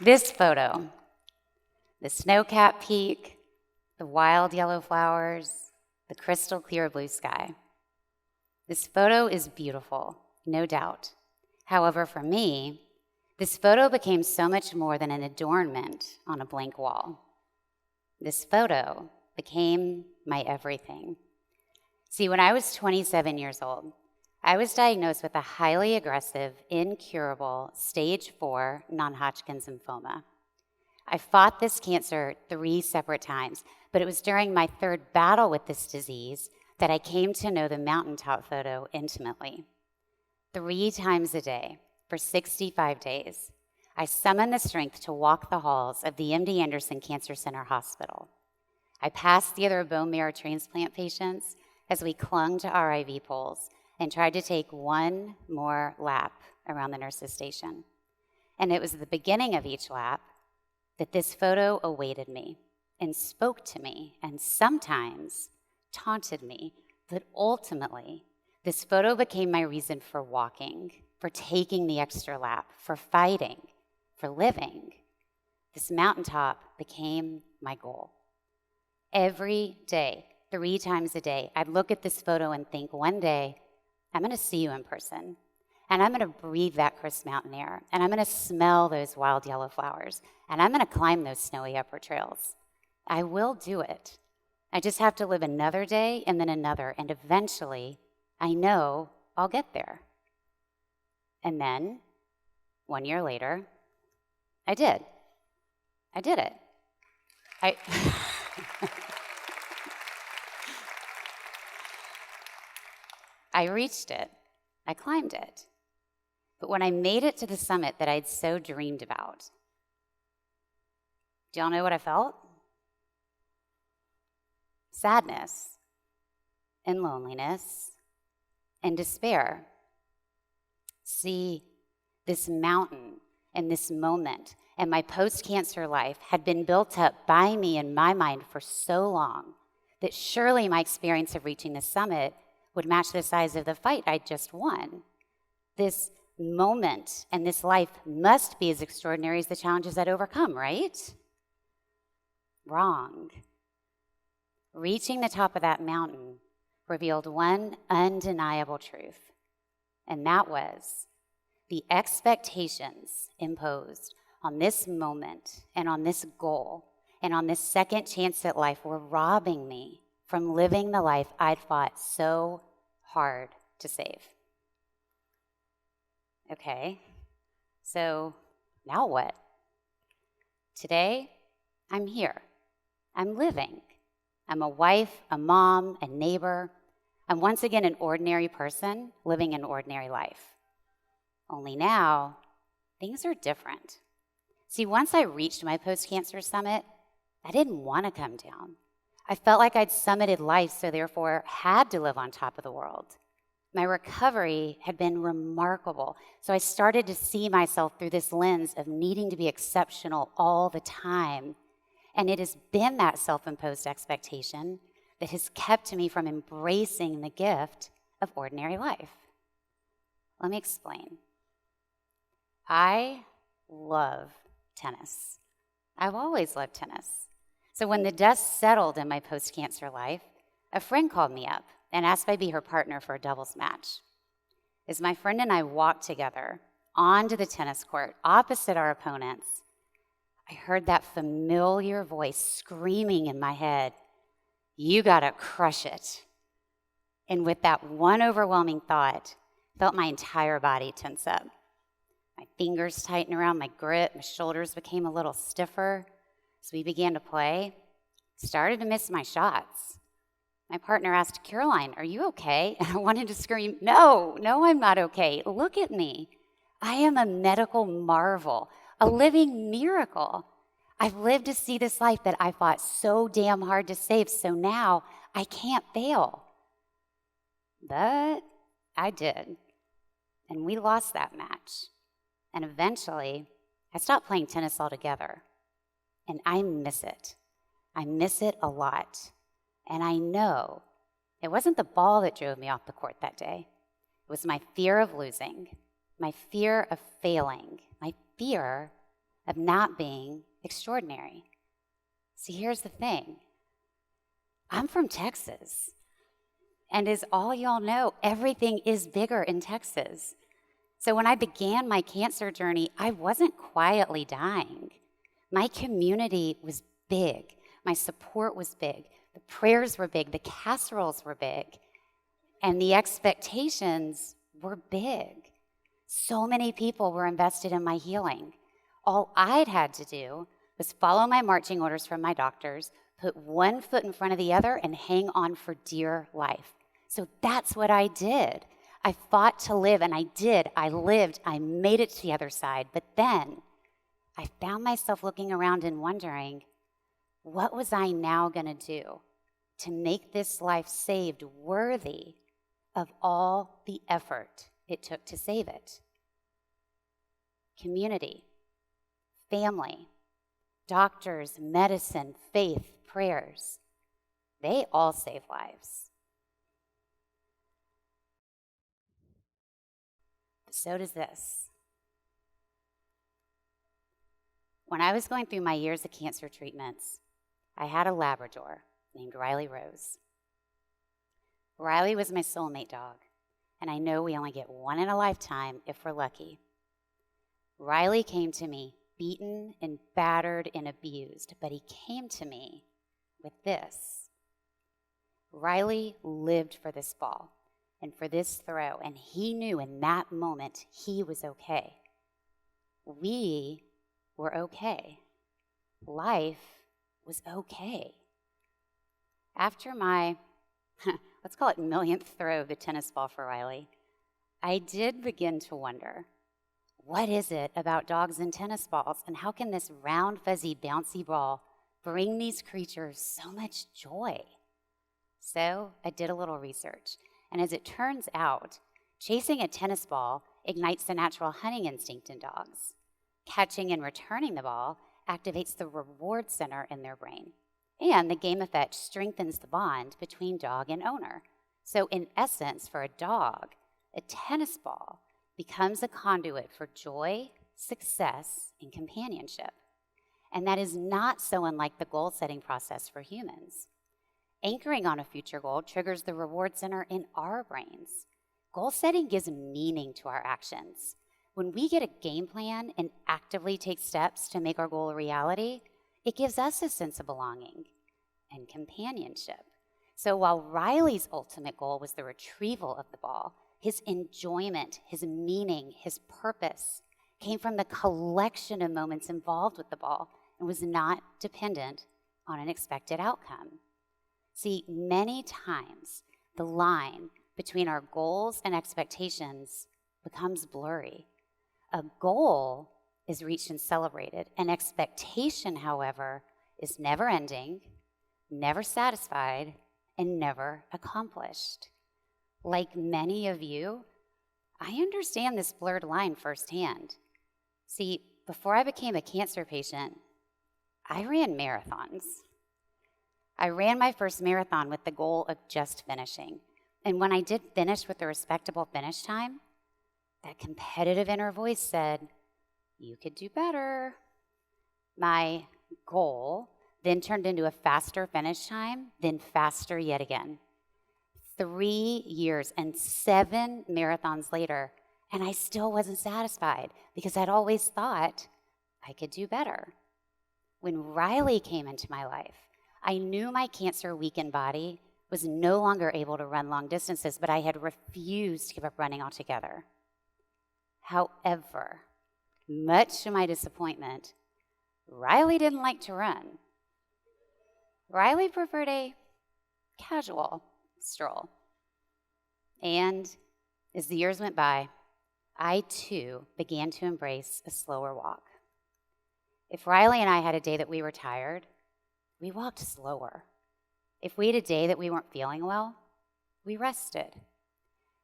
This photo, the snow-capped peak, the wild yellow flowers, the crystal clear blue sky. This photo is beautiful, no doubt. However, for me, this photo became so much more than an adornment on a blank wall. This photo became my everything. See, when I was 27 years old, I was diagnosed with a highly aggressive, incurable, stage 4 non-Hodgkin's lymphoma. I fought this cancer 3 separate times, but it was during my 3rd battle with this disease that I came to know the mountaintop photo intimately. 3 times a day, for 65 days, I summoned the strength to walk the halls of the MD Anderson Cancer Center Hospital. I passed the other bone marrow transplant patients as we clung to our IV poles and tried to take one more lap around the nurse's station. And it was at the beginning of each lap that this photo awaited me and spoke to me and sometimes taunted me, but ultimately, this photo became my reason for walking, for taking the extra lap, for fighting, for living. This mountaintop became my goal. Every day, 3 times a day, I'd look at this photo and think, one day, I'm going to see you in person, and I'm going to breathe that crisp mountain air, and I'm going to smell those wild yellow flowers, and I'm going to climb those snowy upper trails. I will do it. I just have to live another day and then another, and eventually, I know I'll get there. And then, 1 year later, I did. I did it. I reached it. I climbed it. But when I made it to the summit that I'd so dreamed about, do y'all know what I felt? Sadness and loneliness and despair. See, this mountain and this moment and my post-cancer life had been built up by me in my mind for so long that surely my experience of reaching the summit would match the size of the fight I'd just won. This moment and this life must be as extraordinary as the challenges I'd overcome, right? Wrong. Reaching the top of that mountain revealed one undeniable truth, and that was the expectations imposed on this moment and on this goal and on this second chance at life were robbing me from living the life I'd fought so hard to save. Okay, so now what? Today, I'm here. I'm living. I'm a wife, a mom, a neighbor. I'm once again an ordinary person living an ordinary life. Only now, things are different. See, once I reached my post-cancer summit, I didn't want to come down. I felt like I'd summited life, so therefore had to live on top of the world. My recovery had been remarkable, so I started to see myself through this lens of needing to be exceptional all the time. And it has been that self-imposed expectation that has kept me from embracing the gift of ordinary life. Let me explain. I love tennis. I've always loved tennis. So when the dust settled in my post-cancer life, a friend called me up and asked if I'd be her partner for a doubles match. As my friend and I walked together onto the tennis court opposite our opponents, I heard that familiar voice screaming in my head, "You gotta crush it." And with that one overwhelming thought, I felt my entire body tense up. My fingers tightened around my grip, my shoulders became a little stiffer. As we began to play, I started to miss my shots. My partner asked, "Caroline, are you okay?" And I wanted to scream, no, I'm not okay. Look at me. I am a medical marvel, a living miracle. I've lived to see this life that I fought so damn hard to save, so now I can't fail. But I did, and we lost that match. And eventually, I stopped playing tennis altogether. And I miss it. I miss it a lot. And I know it wasn't the ball that drove me off the court that day. It was my fear of losing, my fear of failing, my fear of not being extraordinary. See, here's the thing. I'm from Texas. And as all y'all know, everything is bigger in Texas. So when I began my cancer journey, I wasn't quietly dying. My community was big. My support was big. The prayers were big. The casseroles were big. And the expectations were big. So many people were invested in my healing. All I'd had to do was follow my marching orders from my doctors, put one foot in front of the other, and hang on for dear life. So that's what I did. I fought to live, and I did. I lived. I made it to the other side. But then I found myself looking around and wondering, what was I now going to do to make this life saved worthy of all the effort it took to save it? Community, family, doctors, medicine, faith, prayers, they all save lives. So does this. When I was going through my years of cancer treatments, I had a Labrador named Riley Rose. Riley was my soulmate dog, and I know we only get one in a lifetime if we're lucky. Riley came to me beaten and battered and abused, but he came to me with this. Riley lived for this ball and for this throw, and he knew in that moment he was okay. We were okay. Life was okay. After my, let's call it millionth throw of the tennis ball for Riley, I did begin to wonder, what is it about dogs and tennis balls, and how can this round, fuzzy, bouncy ball bring these creatures so much joy? So I did a little research, and as it turns out, chasing a tennis ball ignites the natural hunting instinct in dogs. Catching and returning the ball activates the reward center in their brain, and the game effect strengthens the bond between dog and owner. So in essence, for a dog, a tennis ball becomes a conduit for joy, success, and companionship. And that is not so unlike the goal-setting process for humans. Anchoring on a future goal triggers the reward center in our brains. Goal setting gives meaning to our actions. When we get a game plan and actively take steps to make our goal a reality, it gives us a sense of belonging and companionship. So while Riley's ultimate goal was the retrieval of the ball, his enjoyment, his meaning, his purpose came from the collection of moments involved with the ball and was not dependent on an expected outcome. See, many times the line between our goals and expectations becomes blurry. A goal is reached and celebrated. An expectation, however, is never ending, never satisfied, and never accomplished. Like many of you, I understand this blurred line firsthand. See, before I became a cancer patient, I ran marathons. I ran my first marathon with the goal of just finishing. And when I did finish with a respectable finish time, that competitive inner voice said, "You could do better." My goal then turned into a faster finish time, then faster yet again. 3 years and 7 marathons later, and I still wasn't satisfied because I'd always thought I could do better. When Riley came into my life, I knew my cancer-weakened body was no longer able to run long distances, but I had refused to give up running altogether. However, much to my disappointment, Riley didn't like to run. Riley preferred a casual stroll. And as the years went by, I too began to embrace a slower walk. If Riley and I had a day that we were tired, we walked slower. If we had a day that we weren't feeling well, we rested.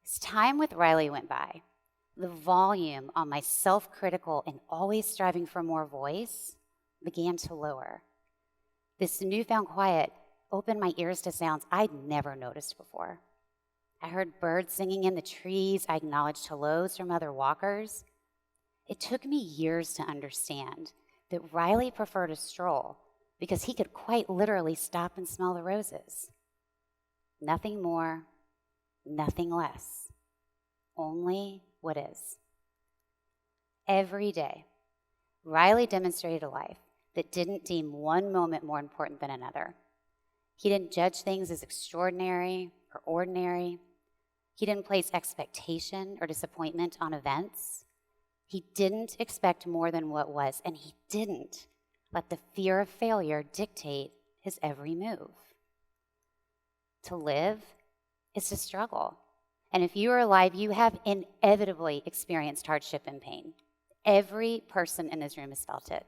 As time with Riley went by, the volume on my self-critical and always striving for more voice began to lower. This newfound quiet opened my ears to sounds I'd never noticed before. I heard birds singing in the trees. I acknowledged hellos from other walkers. It took me years to understand that Riley preferred a stroll because he could quite literally stop and smell the roses. Nothing more, nothing less, only what is. Every day, Riley demonstrated a life that didn't deem one moment more important than another. He didn't judge things as extraordinary or ordinary. He didn't place expectation or disappointment on events. He didn't expect more than what was, and he didn't let the fear of failure dictate his every move. To live is to struggle. And if you are alive, you have inevitably experienced hardship and pain. Every person in this room has felt it.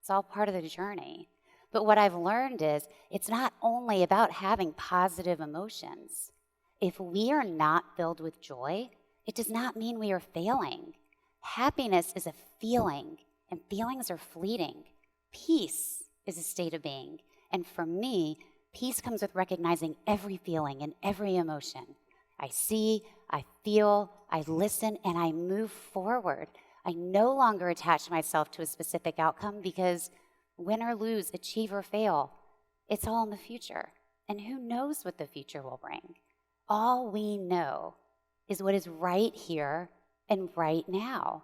It's all part of the journey. But what I've learned is it's not only about having positive emotions. If we are not filled with joy, it does not mean we are failing. Happiness is a feeling, and feelings are fleeting. Peace is a state of being. And for me, peace comes with recognizing every feeling and every emotion. I see, I feel, I listen, and I move forward. I no longer attach myself to a specific outcome because win or lose, achieve or fail, it's all in the future. And who knows what the future will bring? All we know is what is right here and right now.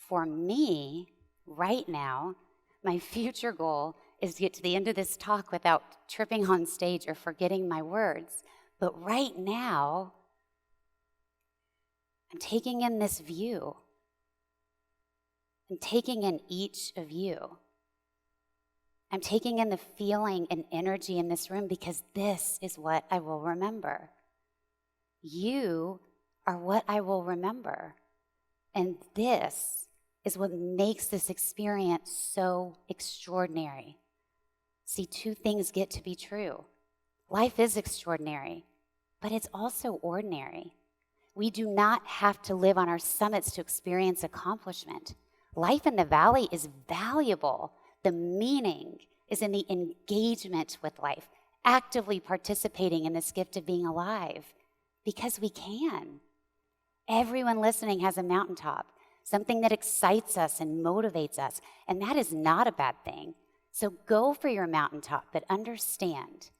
For me, right now, my future goal is to get to the end of this talk without tripping on stage or forgetting my words. But right now, I'm taking in this view. I'm taking in each of you. I'm taking in the feeling and energy in this room because this is what I will remember. You are what I will remember. And this is what makes this experience so extraordinary. See, two things get to be true. Life is extraordinary, but it's also ordinary. We do not have to live on our summits to experience accomplishment. Life in the valley is valuable. The meaning is in the engagement with life, actively participating in this gift of being alive, because we can. Everyone listening has a mountaintop, something that excites us and motivates us, and that is not a bad thing. So go for your mountaintop, but understand,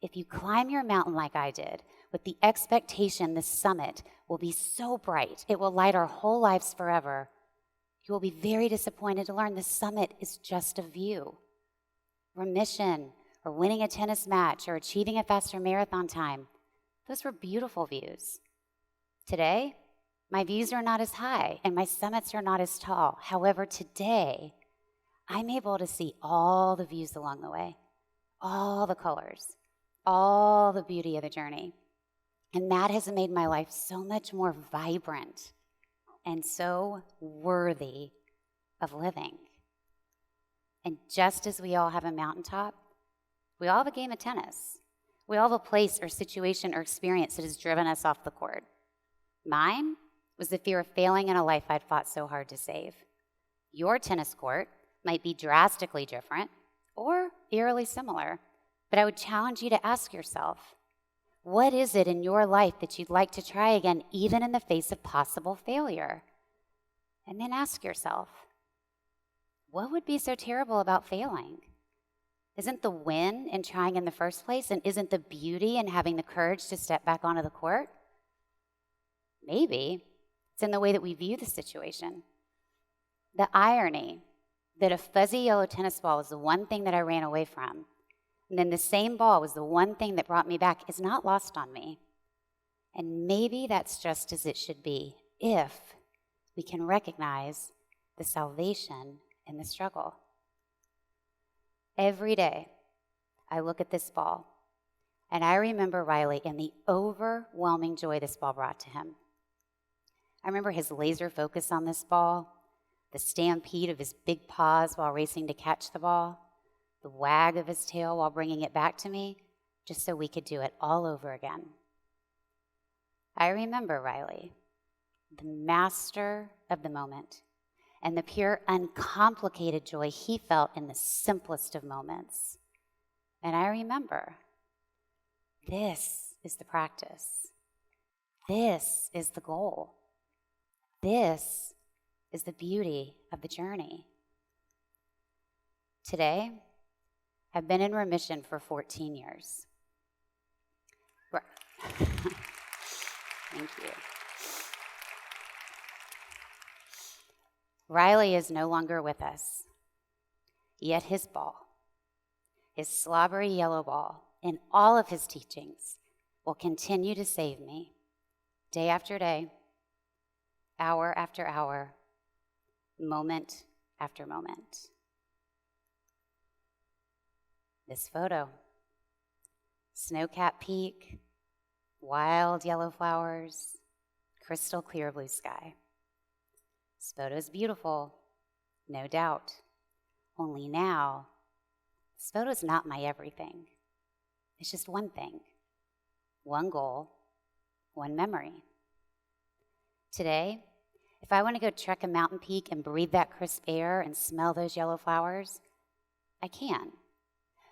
if you climb your mountain like I did, with the expectation the summit will be so bright, it will light our whole lives forever, you will be very disappointed to learn the summit is just a view. Remission, or winning a tennis match, or achieving a faster marathon time, those were beautiful views. Today, my views are not as high, and my summits are not as tall. However, today, I'm able to see all the views along the way, all the colors, all the beauty of the journey. And that has made my life so much more vibrant and so worthy of living. And just as we all have a mountaintop, we all have a game of tennis. We all have a place or situation or experience that has driven us off the court. Mine was the fear of failing in a life I'd fought so hard to save. Your tennis court might be drastically different or eerily similar, but I would challenge you to ask yourself, what is it in your life that you'd like to try again, even in the face of possible failure? And then ask yourself, what would be so terrible about failing? Isn't the win in trying in the first place, and isn't the beauty in having the courage to step back onto the court? Maybe it's in the way that we view the situation. The irony that a fuzzy yellow tennis ball was the one thing that I ran away from, and then the same ball was the one thing that brought me back, is not lost on me. And maybe that's just as it should be if we can recognize the salvation in the struggle. Every day, I look at this ball, and I remember Riley and the overwhelming joy this ball brought to him. I remember his laser focus on this ball, the stampede of his big paws while racing to catch the ball, the wag of his tail while bringing it back to me, just so we could do it all over again. I remember Riley, the master of the moment, and the pure, uncomplicated joy he felt in the simplest of moments. And I remember, this is the practice. This is the goal. This is the beauty of the journey. Today, I've been in remission for 14 years. Thank you. Riley is no longer with us, yet his ball, his slobbery yellow ball, in all of his teachings, will continue to save me day after day, hour after hour, moment after moment. This photo, snow-capped peak, wild yellow flowers, crystal clear blue sky. This photo is beautiful, no doubt. Only now, this photo is not my everything. It's just one thing, one goal, one memory. Today, if I want to go trek a mountain peak and breathe that crisp air and smell those yellow flowers, I can.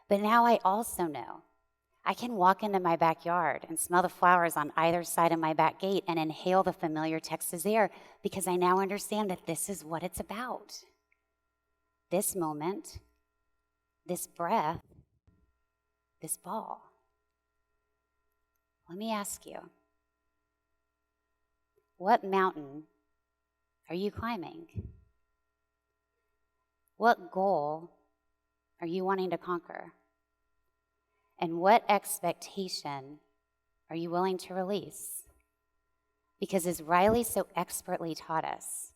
But now I also know I can walk into my backyard and smell the flowers on either side of my back gate and inhale the familiar Texas air because I now understand that this is what it's about. This moment, this breath, this ball. Let me ask you, what mountain are you climbing? What goal are you wanting to conquer? And what expectation are you willing to release? Because as Riley so expertly taught us,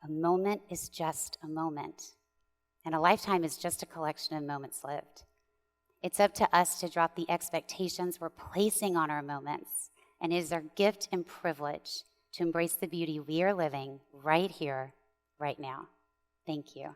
a moment is just a moment, and a lifetime is just a collection of moments lived. It's up to us to drop the expectations we're placing on our moments, and it is our gift and privilege to embrace the beauty we are living right here, right now. Thank you.